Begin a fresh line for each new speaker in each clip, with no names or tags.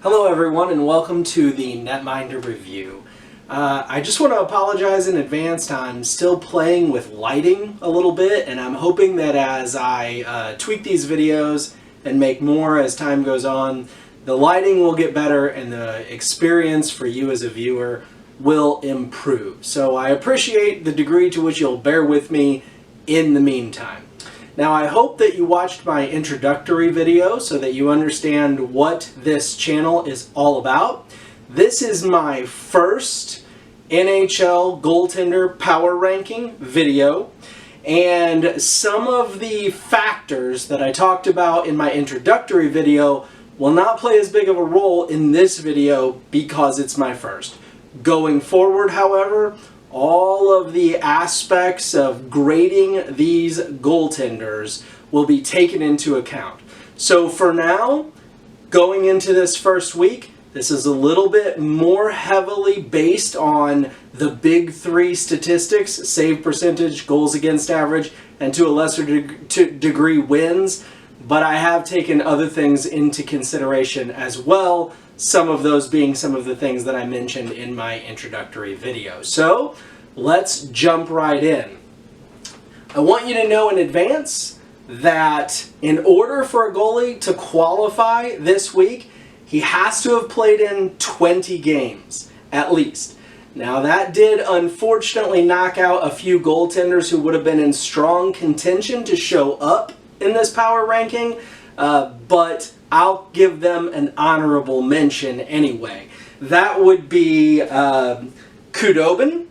Hello everyone and welcome to the Netminder review. I just want to apologize in advance. I'm still playing with lighting a little bit, and I'm hoping that as I tweak these videos and make more as time goes on, the lighting will get better and the experience for you as a viewer will improve. So I appreciate the degree to which you'll bear with me in the meantime. Now, I hope that you watched my introductory video so that you understand what this channel is all about. This is my first NHL goaltender power ranking video, and some of the factors that I talked about in my introductory video will not play as big of a role in this video because it's my first. Going forward, however, all of the aspects of grading these goaltenders will be taken into account. So for now, going into this first week, this is a little bit more heavily based on the big three statistics: save percentage, goals against average, and to a lesser degree wins. But I have taken other things into consideration as well, some of those being some of the things that I mentioned in my introductory video. So let's jump right in. I want you to know in advance that in order for a goalie to qualify this week, he has to have played in 20 games, at least. Now that did unfortunately knock out a few goaltenders who would have been in strong contention to show up in this power ranking, but I'll give them an honorable mention anyway. That would be Khudobin,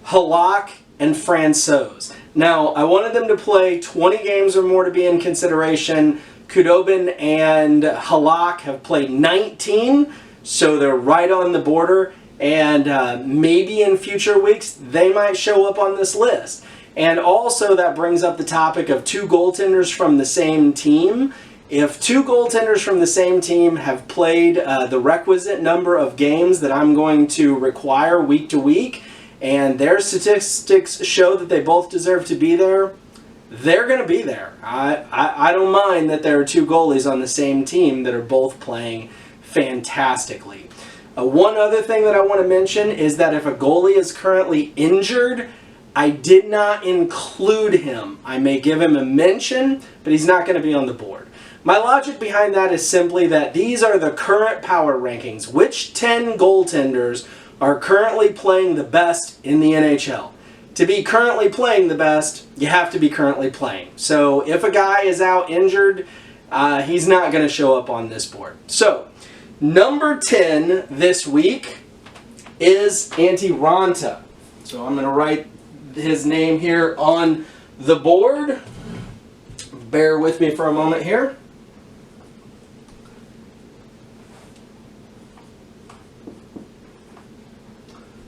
Halak, and Francouz. Now, I wanted them to play 20 games or more to be in consideration. Khudobin and Halak have played 19, so they're right on the border, and maybe in future weeks they might show up on this list. And also that brings up the topic of two goaltenders from the same team. If two goaltenders from the same team have played the requisite number of games that I'm going to require week to week, and their statistics show that they both deserve to be there, they're going to be there. I don't mind that there are two goalies on the same team that are both playing fantastically. One other thing that I want to mention is that if a goalie is currently injured, I did not include him. I may give him a mention, but he's not going to be on the board. My logic behind that is simply that these are the current power rankings. Which 10 goaltenders are currently playing the best in the NHL? To be currently playing the best, you have to be currently playing. So if a guy is out injured, he's not going to show up on this board. So number 10 this week is Antti Raanta. So I'm going to write his name here on the board. Bear with me for a moment here.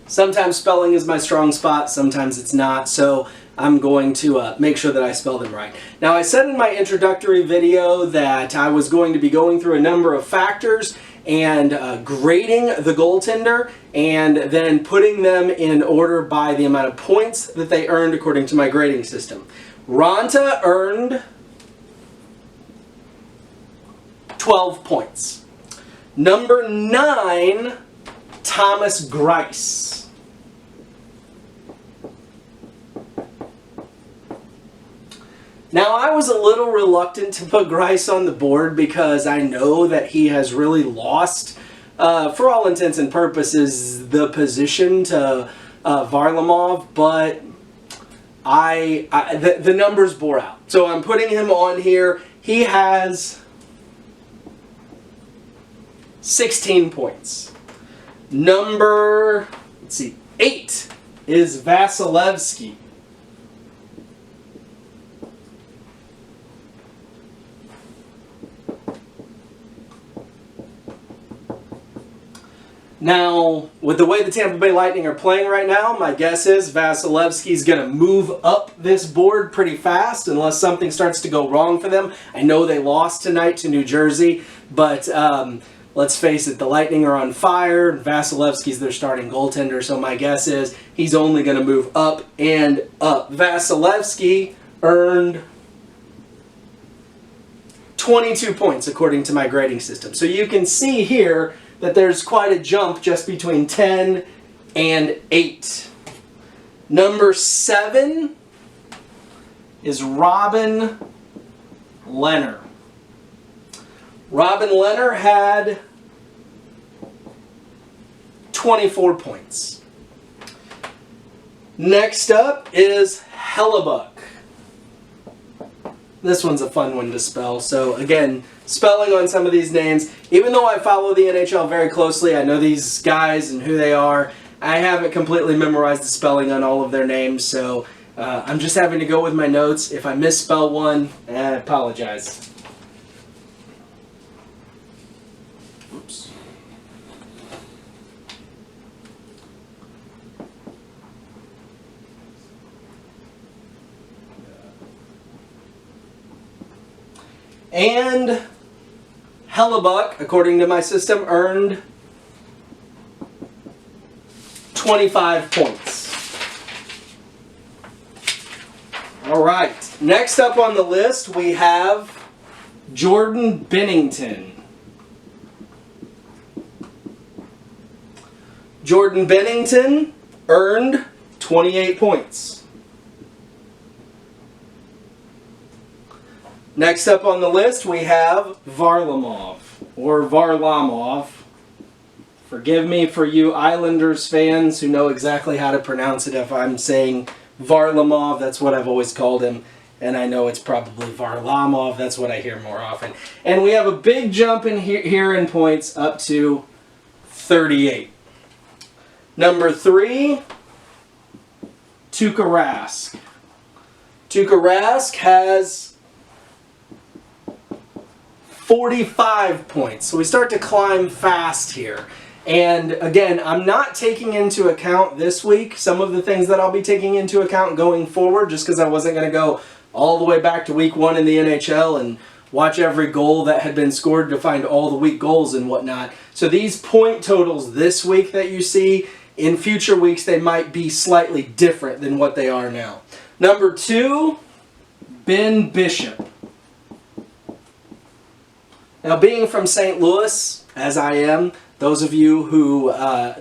Sometimes spelling is my strong spot, sometimes it's not, so I'm going to make sure that I spell them right. Now, I said in my introductory video that I was going to be going through a number of factors and grading the goaltender and then putting them in order by the amount of points that they earned according to my grading system. Raanta earned 12 points. Number 9, Thomas Greiss. Now, I was a little reluctant to put Greiss on the board because I know that he has really lost, for all intents and purposes, the position to Varlamov, but the numbers bore out. So I'm putting him on here. He has 16 points. Number, 8 is Vasilevsky. Now, with the way the Tampa Bay Lightning are playing right now, my guess is Vasilevsky's going to move up this board pretty fast unless something starts to go wrong for them. I know they lost tonight to New Jersey, but let's face it, the Lightning are on fire. Vasilevsky's their starting goaltender, so my guess is he's only going to move up and up. Vasilevsky earned 22 points according to my grading system. So you can see here that there's quite a jump just between 10 and 8. Number 7 is Robin Lehner. Robin Lehner had 24 points. Next up is Hellebuck. This one's a fun one to spell. So again, spelling on some of these names. Even though I follow the NHL very closely, I know these guys and who they are, I haven't completely memorized the spelling on all of their names, so I'm just having to go with my notes. If I misspell one, I apologize. Oops. And Hellebuck, according to my system, earned 25 points. All right, next up on the list we have Jordan Binnington. Jordan Binnington earned 28 points. Next up on the list we have Varlamov, or Varlamov. Forgive me for you Islanders fans who know exactly how to pronounce it if I'm saying Varlamov. That's what I've always called him. And I know it's probably Varlamov. That's what I hear more often. And we have a big jump in here in points up to 38. Number 3, Tuukka Rask. Tuukka Rask has 45 points. So we start to climb fast here. And again, I'm not taking into account this week some of the things that I'll be taking into account going forward, just because I wasn't going to go all the way back to week 1 in the NHL and watch every goal that had been scored to find all the week goals and whatnot. So these point totals this week that you see, in future weeks they might be slightly different than what they are now. Number 2, Ben Bishop. Now, being from St. Louis, as I am, those of you who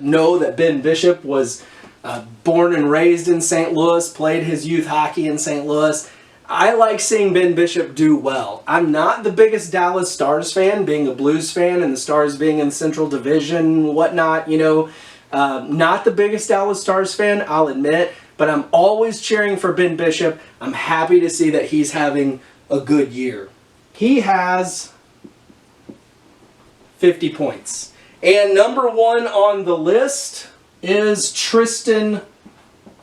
know that Ben Bishop was born and raised in St. Louis, played his youth hockey in St. Louis, I like seeing Ben Bishop do well. I'm not the biggest Dallas Stars fan, being a Blues fan and the Stars being in the Central Division, whatnot, you know. Not the biggest Dallas Stars fan, I'll admit, but I'm always cheering for Ben Bishop. I'm happy to see that he's having a good year. He has 50 points. And number 1 on the list is Tristan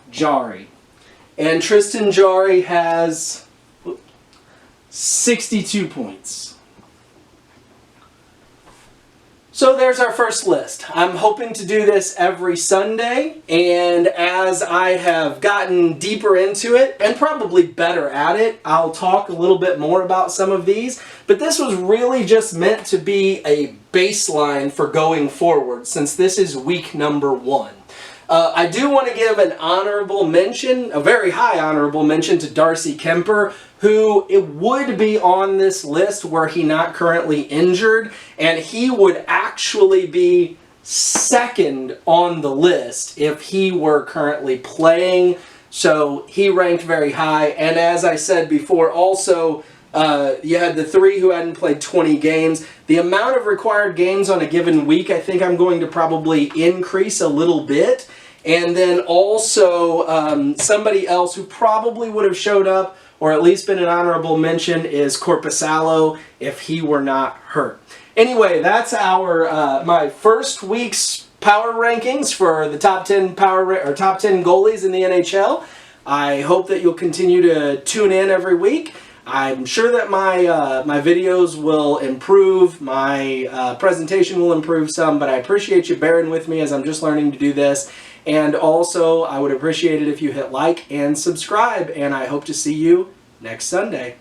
Jarry. And Tristan Jarry has 62 points. So there's our first list. I'm hoping to do this every Sunday, and as I have gotten deeper into it, and probably better at it, I'll talk a little bit more about some of these, but this was really just meant to be a baseline for going forward, since this is week number 1. I do want to give an honorable mention, a very high honorable mention, to Darcy Kemper, who it would be on this list were he not currently injured, and he would actually be second on the list if he were currently playing. So he ranked very high, and as I said before, also you had the 3 who hadn't played 20 games. The amount of required games on a given week, I think I'm going to probably increase a little bit. And then also somebody else who probably would have showed up, or at least been an honorable mention, is Korpisalo if he were not hurt. Anyway, that's our my first week's power rankings for the top 10 top 10 goalies in the NHL. I hope that you'll continue to tune in every week. I'm sure that my videos will improve, my presentation will improve some, but I appreciate you bearing with me as I'm just learning to do this. And also, I would appreciate it if you hit like and subscribe, and I hope to see you next Sunday.